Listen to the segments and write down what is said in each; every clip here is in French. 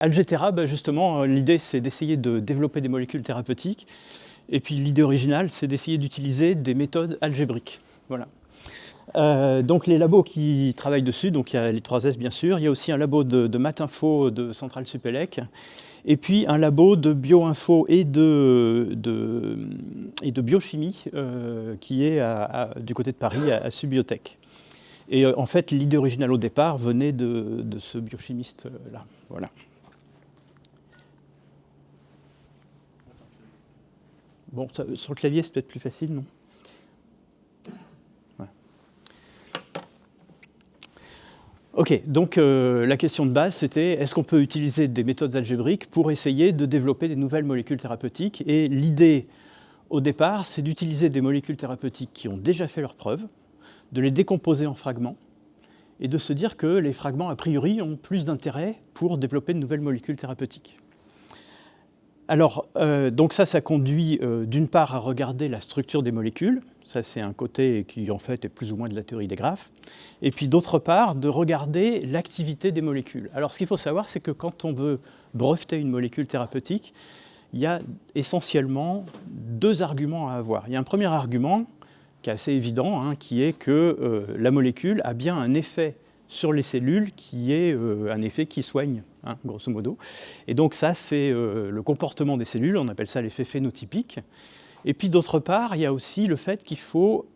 Algetera, justement, l'idée c'est d'essayer de développer des molécules thérapeutiques. Et puis l'idée originale, c'est d'essayer d'utiliser des méthodes algébriques. Voilà. Donc les labos qui travaillent dessus, donc il y a les 3S bien sûr, il y a aussi un labo de Matinfo de Centrale Supélec, et puis un labo de bioinfo et de biochimie qui est du côté de Paris, à Subiotech. Et en fait, l'idée originale au départ venait de ce biochimiste-là. Voilà. Bon, sur le clavier, c'est peut-être plus facile, non ? Ouais. Ok, donc la question de base, c'était est-ce qu'on peut utiliser des méthodes algébriques pour essayer de développer des nouvelles molécules thérapeutiques ? Et l'idée, au départ, c'est d'utiliser des molécules thérapeutiques qui ont déjà fait leurs preuves, de les décomposer en fragments, et de se dire que les fragments, a priori, ont plus d'intérêt pour développer de nouvelles molécules thérapeutiques. Alors, donc ça conduit d'une part à regarder la structure des molécules, ça c'est un côté qui en fait est plus ou moins de la théorie des graphes, et puis d'autre part de regarder l'activité des molécules. Alors ce qu'il faut savoir, c'est que quand on veut breveter une molécule thérapeutique, il y a essentiellement deux arguments à avoir. Il y a un premier argument qui est assez évident, hein, qui est que la molécule a bien un effet sur les cellules qui est un effet qui soigne, hein, grosso modo. Et donc ça, c'est le comportement des cellules, on appelle ça l'effet phénotypique. Et puis d'autre part, il y a aussi le fait qu'il faut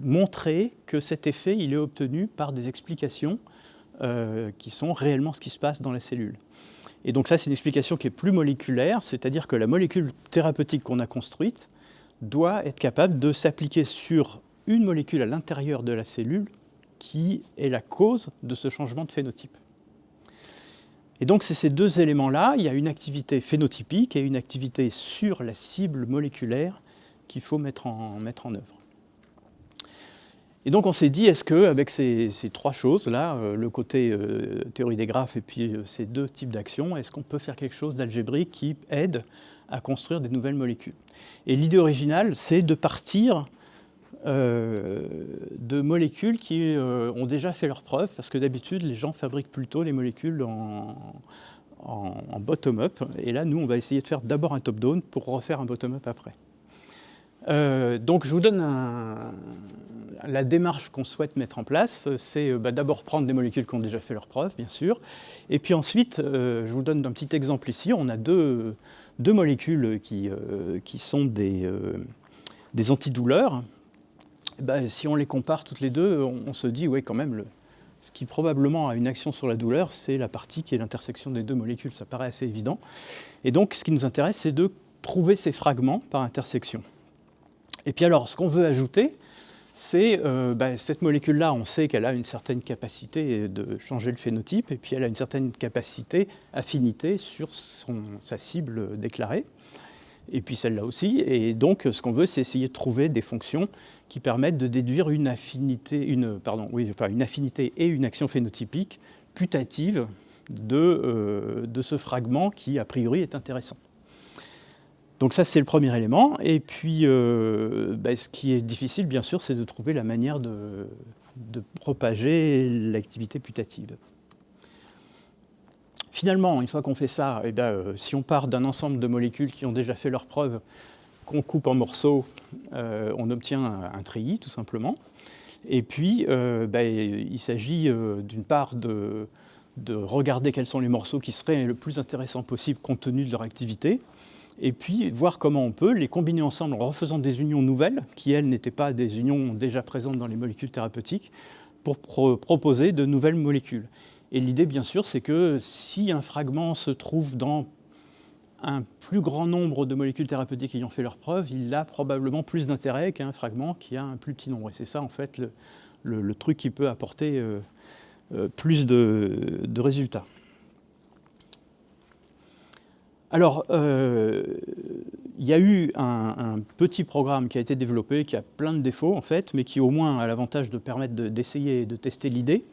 montrer que cet effet il est obtenu par des explications qui sont réellement ce qui se passe dans la cellule. Et donc ça, c'est une explication qui est plus moléculaire, c'est-à-dire que la molécule thérapeutique qu'on a construite doit être capable de s'appliquer sur une molécule à l'intérieur de la cellule qui est la cause de ce changement de phénotype. Et donc c'est ces deux éléments-là, il y a une activité phénotypique et une activité sur la cible moléculaire qu'il faut mettre en œuvre. Et donc on s'est dit, est-ce qu'avec ces trois choses-là, le côté théorie des graphes et puis ces deux types d'actions, est-ce qu'on peut faire quelque chose d'algébrique qui aide à construire des nouvelles molécules ? Et l'idée originale, c'est de partir de molécules qui ont déjà fait leurs preuves, parce que d'habitude, les gens fabriquent plutôt les molécules en bottom-up. Et là, nous, on va essayer de faire d'abord un top-down pour refaire un bottom-up après. Donc, je vous donne la démarche qu'on souhaite mettre en place. C'est d'abord prendre des molécules qui ont déjà fait leurs preuves, bien sûr. Et puis ensuite, je vous donne un petit exemple ici. On a deux molécules qui sont des antidouleurs. Si on les compare toutes les deux, on se dit, oui, quand même, ce qui probablement a une action sur la douleur, c'est la partie qui est l'intersection des deux molécules. Ça paraît assez évident. Et donc, ce qui nous intéresse, c'est de trouver ces fragments par intersection. Et puis alors, ce qu'on veut ajouter, c'est cette molécule-là, on sait qu'elle a une certaine capacité de changer le phénotype, et puis elle a une certaine capacité, affinité sur sa cible déclarée, et puis celle-là aussi. Et donc, ce qu'on veut, c'est essayer de trouver des fonctions qui permettent de déduire une affinité et une action phénotypique putative de ce fragment qui, a priori, est intéressant. Donc ça, c'est le premier élément. Et puis, ce qui est difficile, bien sûr, c'est de trouver la manière de propager l'activité putative. Finalement, une fois qu'on fait ça, si on part d'un ensemble de molécules qui ont déjà fait leurs preuves, qu'on coupe en morceaux, on obtient un treillis, tout simplement. Et puis, il s'agit d'une part de regarder quels sont les morceaux qui seraient le plus intéressants possible compte tenu de leur activité, et puis voir comment on peut les combiner ensemble en refaisant des unions nouvelles, qui, elles, n'étaient pas des unions déjà présentes dans les molécules thérapeutiques, pour proposer de nouvelles molécules. Et l'idée, bien sûr, c'est que si un fragment se trouve dans un plus grand nombre de molécules thérapeutiques ayant fait leurs preuves, il a probablement plus d'intérêt qu'un fragment qui a un plus petit nombre. Et c'est ça, en fait, le truc qui peut apporter plus de résultats. Alors, il y a eu un petit programme qui a été développé, qui a plein de défauts, en fait, mais qui au moins a l'avantage de permettre d'essayer de tester l'idée.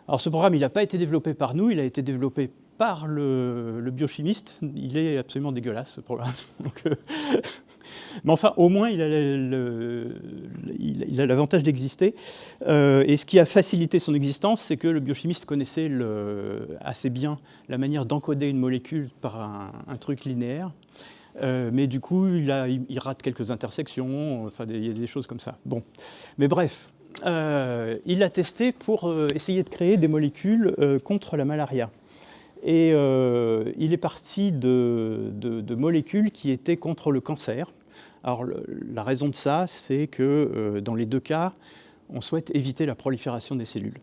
Alors, ce programme, il n'a pas été développé par nous, il a été développé par le biochimiste. Il est absolument dégueulasse, ce programme. Donc, Mais enfin, au moins, il a l'avantage d'exister. Et ce qui a facilité son existence, c'est que le biochimiste connaissait assez bien la manière d'encoder une molécule par un truc linéaire. Mais du coup, il rate quelques intersections, enfin, il y a des choses comme ça. Bon. Mais bref, il l'a testé pour essayer de créer des molécules contre la malaria. Et il est parti de molécules qui étaient contre le cancer. Alors, la raison de ça, c'est que dans les deux cas, on souhaite éviter la prolifération des cellules.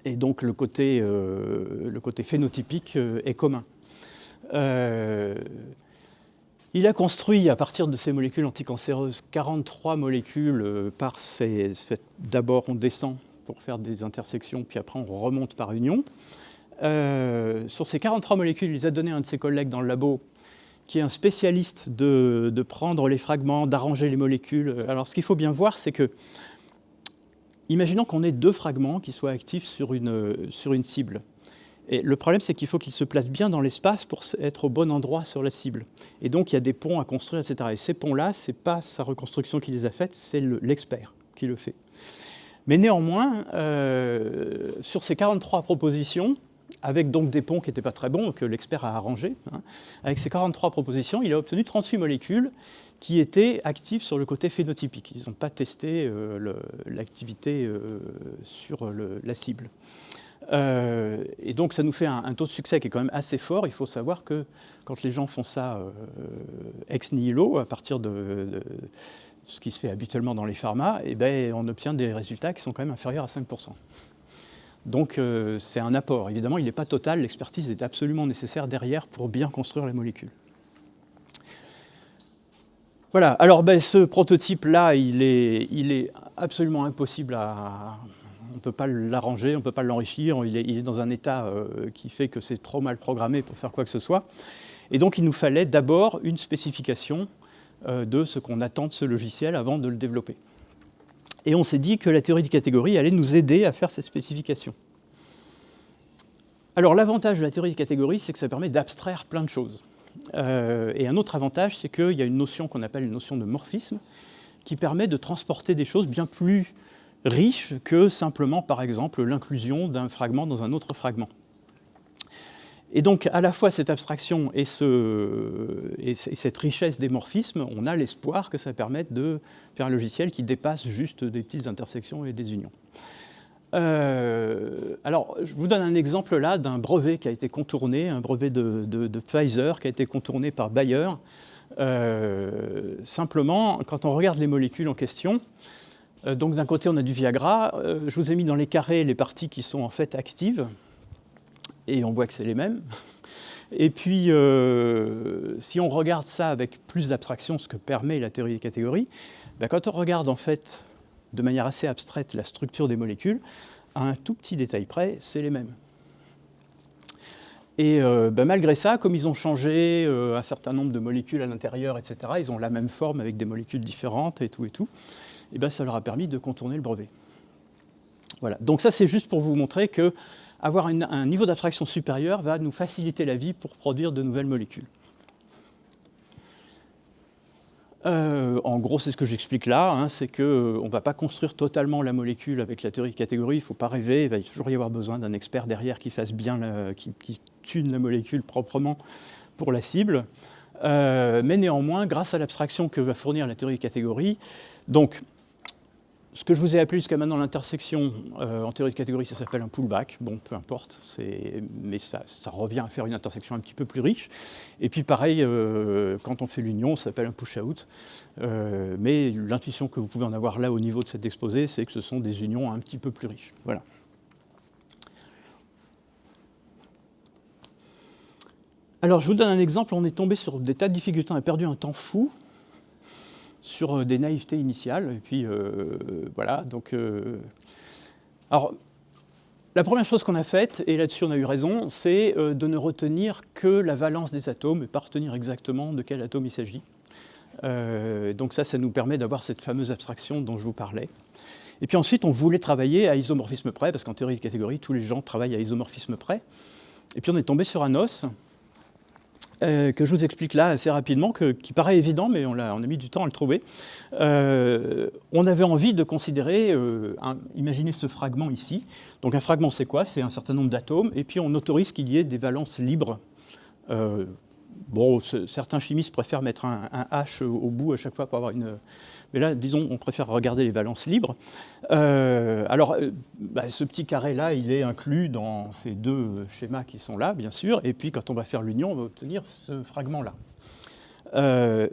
Et donc, le côté phénotypique est commun. Il a construit, à partir de ces molécules anticancéreuses, 43 molécules par d'abord, on descend pour faire des intersections, puis après, on remonte par union. Sur ces 43 molécules, il les a données à un de ses collègues dans le labo, qui est un spécialiste de prendre les fragments, d'arranger les molécules. Alors, ce qu'il faut bien voir, c'est que, imaginons qu'on ait deux fragments qui soient actifs sur une cible. Et le problème, c'est qu'il faut qu'ils se placent bien dans l'espace pour être au bon endroit sur la cible. Et donc, il y a des ponts à construire, etc. Et ces ponts-là, ce n'est pas sa reconstruction qui les a faites, c'est l'expert qui le fait. Mais néanmoins, sur ces 43 propositions, avec donc des ponts qui n'étaient pas très bons, que l'expert a arrangés, avec ces 43 propositions, il a obtenu 38 molécules qui étaient actives sur le côté phénotypique. Ils n'ont pas testé l'activité sur la cible. Et donc ça nous fait un taux de succès qui est quand même assez fort. Il faut savoir que quand les gens font ça ex nihilo, à partir de ce qui se fait habituellement dans les pharma, eh ben, on obtient des résultats qui sont quand même inférieurs à 5%. Donc c'est un apport. Évidemment, il n'est pas total, l'expertise est absolument nécessaire derrière pour bien construire la molécule. Voilà, alors ce prototype-là, il est absolument impossible à... On ne peut pas l'arranger, on ne peut pas l'enrichir, il est dans un état qui fait que c'est trop mal programmé pour faire quoi que ce soit. Et donc il nous fallait d'abord une spécification de ce qu'on attend de ce logiciel avant de le développer. Et on s'est dit que la théorie des catégories allait nous aider à faire cette spécification. Alors l'avantage de la théorie des catégories, c'est que ça permet d'abstraire plein de choses. Et un autre avantage, c'est qu'il y a une notion qu'on appelle une notion de morphisme, qui permet de transporter des choses bien plus riches que simplement, par exemple, l'inclusion d'un fragment dans un autre fragment. Et donc, à la fois cette abstraction et cette richesse des morphismes, on a l'espoir que ça permette de faire un logiciel qui dépasse juste des petites intersections et des unions. Alors, je vous donne un exemple là d'un brevet qui a été contourné, un brevet de Pfizer qui a été contourné par Bayer. Simplement, quand on regarde les molécules en question, donc d'un côté on a du Viagra, je vous ai mis dans les carrés les parties qui sont en fait actives, et on voit que c'est les mêmes. Et puis, si on regarde ça avec plus d'abstraction, ce que permet la théorie des catégories, ben, quand on regarde en fait de manière assez abstraite la structure des molécules, à un tout petit détail près, c'est les mêmes. Et malgré ça, comme ils ont changé un certain nombre de molécules à l'intérieur, etc., ils ont la même forme avec des molécules différentes et tout, et ben, ça leur a permis de contourner le brevet. Voilà. Donc ça, c'est juste pour vous montrer que avoir un niveau d'abstraction supérieur va nous faciliter la vie pour produire de nouvelles molécules. En gros, c'est ce que j'explique là, c'est qu'on ne va pas construire totalement la molécule avec la théorie de catégorie, il ne faut pas rêver, il va toujours y avoir besoin d'un expert derrière qui fasse bien, qui tune la molécule proprement pour la cible. Mais néanmoins, grâce à l'abstraction que va fournir la théorie de catégorie, donc, ce que je vous ai appelé jusqu'à maintenant l'intersection en théorie de catégorie, ça s'appelle un pullback. Bon, peu importe, mais ça revient à faire une intersection un petit peu plus riche. Et puis pareil, quand on fait l'union, ça s'appelle un push-out. Mais l'intuition que vous pouvez en avoir là au niveau de cet exposé, c'est que ce sont des unions un petit peu plus riches. Voilà. Alors je vous donne un exemple, on est tombé sur des tas de difficultés, on a perdu un temps fou sur des naïvetés initiales, et puis voilà, donc... Alors, la première chose qu'on a faite, et là-dessus on a eu raison, c'est de ne retenir que la valence des atomes, et pas retenir exactement de quel atome il s'agit. Donc ça nous permet d'avoir cette fameuse abstraction dont je vous parlais. Et puis ensuite, on voulait travailler à isomorphisme près, parce qu'en théorie de catégorie, tous les gens travaillent à isomorphisme près. Et puis on est tombé sur un os, que je vous explique là assez rapidement, qui paraît évident, mais on a mis du temps à le trouver. On avait envie de considérer, imaginez ce fragment ici. Donc un fragment, c'est quoi? C'est un certain nombre d'atomes, et puis on autorise qu'il y ait des valences libres. Bon, certains chimistes préfèrent mettre un H au bout à chaque fois pour avoir une... Mais là, disons, on préfère regarder les valences libres. Ce petit carré-là, il est inclus dans ces deux schémas qui sont là, bien sûr. Et puis, quand on va faire l'union, on va obtenir ce fragment-là.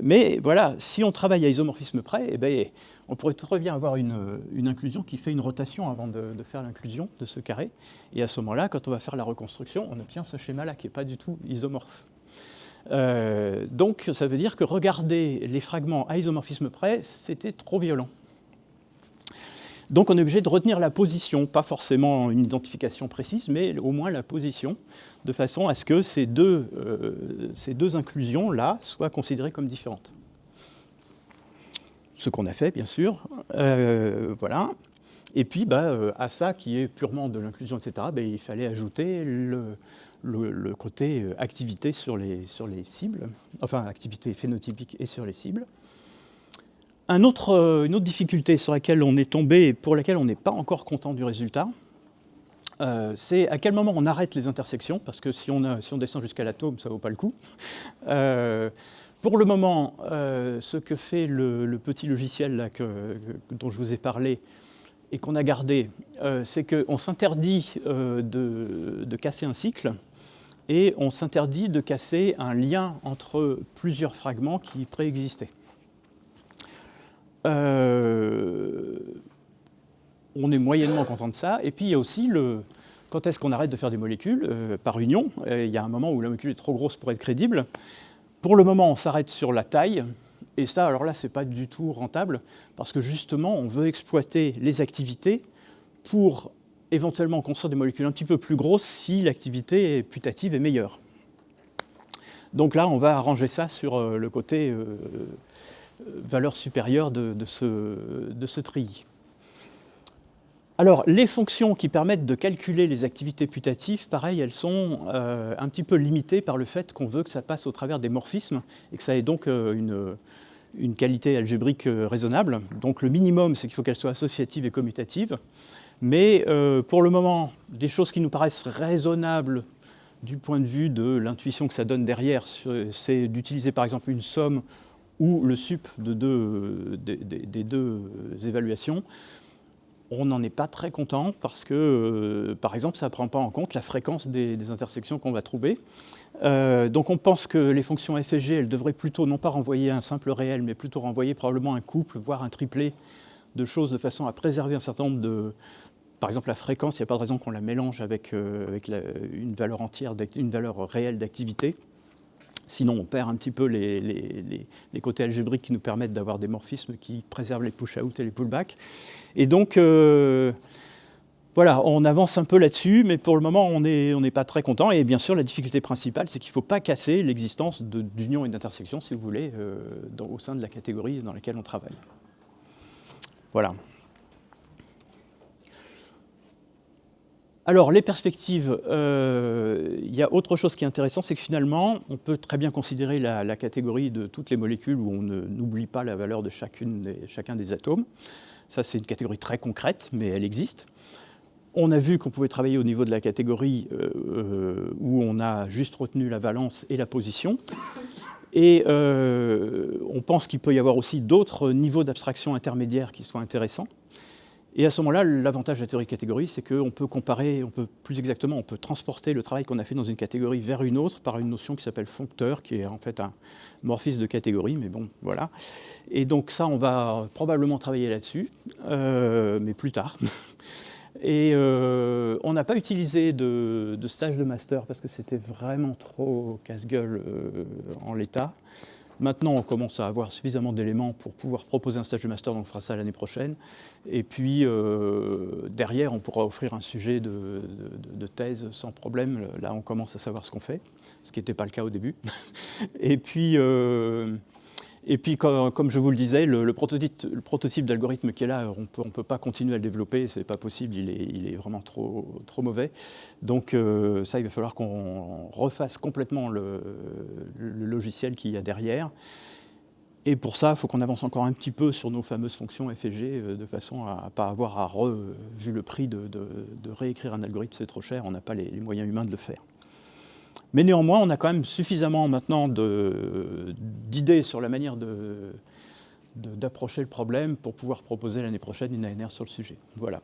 Mais voilà, si on travaille à isomorphisme près, eh ben, on pourrait très bien avoir une inclusion qui fait une rotation avant de faire l'inclusion de ce carré. Et à ce moment-là, quand on va faire la reconstruction, on obtient ce schéma-là qui n'est pas du tout isomorphe. Donc ça veut dire que regarder les fragments à isomorphisme près, c'était trop violent. Donc on est obligé de retenir la position, pas forcément une identification précise, mais au moins la position, de façon à ce que ces deux inclusions-là soient considérées comme différentes. Ce qu'on a fait, bien sûr. Voilà. Et puis, à ça, qui est purement de l'inclusion, etc., il fallait ajouter le côté activité sur les cibles, enfin activité phénotypique et sur les cibles. Une autre difficulté sur laquelle on est tombé et pour laquelle on n'est pas encore content du résultat, c'est à quel moment on arrête les intersections, parce que si on descend jusqu'à l'atome, ça ne vaut pas le coup. Pour le moment, ce que fait le petit logiciel là, dont je vous ai parlé, et qu'on a gardé, c'est qu'on s'interdit de casser un cycle, et on s'interdit de casser un lien entre plusieurs fragments qui préexistaient. On est moyennement content de ça. Et puis il y a aussi quand est-ce qu'on arrête de faire des molécules par union. Il y a un moment où la molécule est trop grosse pour être crédible. Pour le moment, on s'arrête sur la taille. Et ça, alors là, c'est pas du tout rentable, parce que justement, on veut exploiter les activités pour éventuellement construire des molécules un petit peu plus grosses si l'activité putative est meilleure. Donc là, on va arranger ça sur le côté valeur supérieure de ce treillis. Alors, les fonctions qui permettent de calculer les activités putatives, pareil, elles sont un petit peu limitées par le fait qu'on veut que ça passe au travers des morphismes et que ça ait donc une qualité algébrique raisonnable. Donc le minimum, c'est qu'il faut qu'elle soit associative et commutative. Mais pour le moment, des choses qui nous paraissent raisonnables du point de vue de l'intuition que ça donne derrière, c'est d'utiliser par exemple une somme ou le sup des deux évaluations. On n'en est pas très content parce que, par exemple, ça ne prend pas en compte la fréquence des intersections qu'on va trouver. Donc on pense que les fonctions f et g, elles devraient plutôt non pas renvoyer un simple réel, mais plutôt renvoyer probablement un couple, voire un triplet de choses de façon à préserver un certain nombre de... Par exemple, la fréquence, il n'y a pas de raison qu'on la mélange avec une valeur entière, une valeur réelle d'activité. Sinon, on perd un petit peu les côtés algébriques qui nous permettent d'avoir des morphismes qui préservent les push-out et les pull-back. Et donc, voilà, on avance un peu là-dessus, mais pour le moment, on n'est pas très content. Et bien sûr, la difficulté principale, c'est qu'il ne faut pas casser l'existence d'union et d'intersection, si vous voulez, au sein de la catégorie dans laquelle on travaille. Voilà. Alors, les perspectives, il y a autre chose qui est intéressant, c'est que finalement, on peut très bien considérer la catégorie de toutes les molécules où on n'oublie pas la valeur de chacun des atomes. Ça, c'est une catégorie très concrète, mais elle existe. On a vu qu'on pouvait travailler au niveau de la catégorie où on a juste retenu la valence et la position. Et on pense qu'il peut y avoir aussi d'autres niveaux d'abstraction intermédiaires qui soient intéressants. Et à ce moment-là, l'avantage de la théorie de catégorie, c'est qu'on peut comparer, plus exactement, on peut transporter le travail qu'on a fait dans une catégorie vers une autre par une notion qui s'appelle foncteur, qui est en fait un morphisme de catégorie, mais bon, voilà. Et donc ça, on va probablement travailler là-dessus, mais plus tard. Et on n'a pas utilisé de stage de master parce que c'était vraiment trop casse-gueule en l'état. Maintenant, on commence à avoir suffisamment d'éléments pour pouvoir proposer un stage de master, donc on fera ça l'année prochaine. Et puis, derrière, on pourra offrir un sujet de thèse sans problème. Là, on commence à savoir ce qu'on fait, ce qui n'était pas le cas au début. Et puis Et puis, comme je vous le disais, le prototype d'algorithme qui est là, on peut pas continuer à le développer, c'est pas possible, il est vraiment trop mauvais. Donc ça, il va falloir qu'on refasse complètement le logiciel qu'il y a derrière. Et pour ça, il faut qu'on avance encore un petit peu sur nos fameuses fonctions f et g, de façon à ne pas avoir vu le prix de réécrire un algorithme, c'est trop cher, on n'a pas les moyens humains de le faire. Mais néanmoins, on a quand même suffisamment maintenant d'idées sur la manière d'approcher le problème pour pouvoir proposer l'année prochaine une ANR sur le sujet. Voilà.